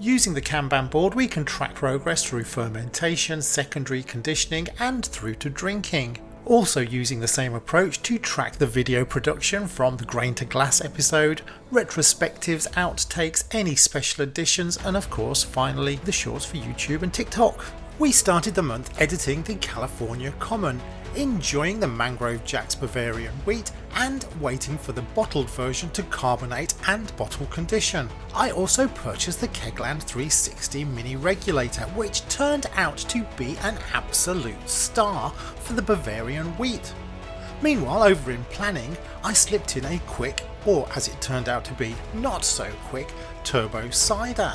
Using the Kanban board we can track progress through fermentation, secondary conditioning and through to drinking. Also using the same approach to track the video production from the Grain to Glass episode, retrospectives, outtakes, any special editions and of course finally the shorts for YouTube and TikTok. We started the month editing the California Common, enjoying the Mangrove Jack's Bavarian wheat and waiting for the bottled version to carbonate and bottle condition. I also purchased the Kegland 360 mini regulator, which turned out to be an absolute star for the Bavarian wheat. Meanwhile, over in planning, I slipped in a quick, or as it turned out to be not so quick, turbo cider.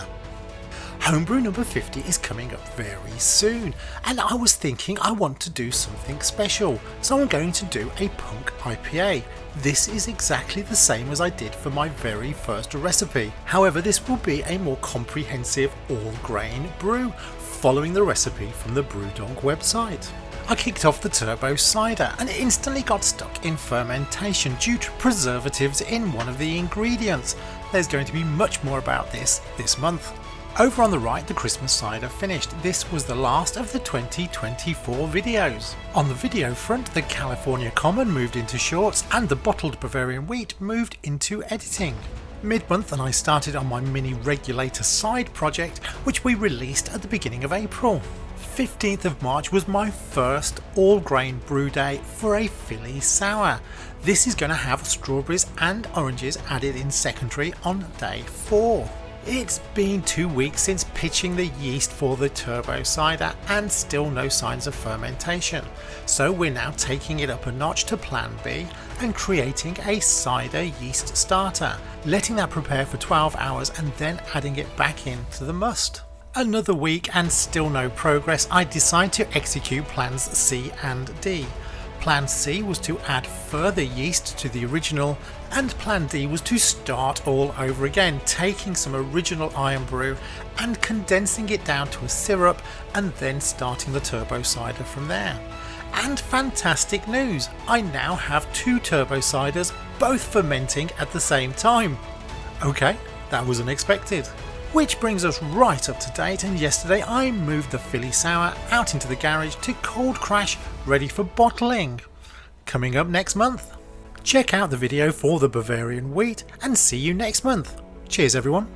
Homebrew number 50 is coming up very soon, and I was thinking I want to do something special, so I'm going to do a punk IPA. This is exactly the same as I did for my very first recipe, however this will be a more comprehensive all-grain brew, following the recipe from the Brewdog website. I kicked off the turbo cider and instantly got stuck in fermentation due to preservatives in one of the ingredients. There's going to be much more about this month. Over on the right, the Christmas cider finished. This was the last of the 2024 videos. On the video front, the California Common moved into shorts and the bottled Bavarian wheat moved into editing. Mid-month and I started on my mini regulator side project, which we released at the beginning of April. 15th of March was my first all-grain brew day for a Philly sour. This is going to have strawberries and oranges added in secondary on day 4. It's been 2 weeks since pitching the yeast for the turbo cider and still no signs of fermentation, so we're now taking it up a notch to plan B and creating a cider yeast starter, letting that prepare for 12 hours and then adding it back into the must. Another week and still no progress, I decided to execute plans C and D. Plan C was to add further yeast to the original, and Plan D was to start all over again, taking some original iron brew and condensing it down to a syrup and then starting the turbo cider from there. And fantastic news, I now have 2 turbo ciders, both fermenting at the same time. Okay, that was unexpected. Which brings us right up to date, and yesterday I moved the Philly Sour out into the garage to cold crash ready for bottling. Coming up next month. Check out the video for the Bavarian wheat and see you next month. Cheers everyone.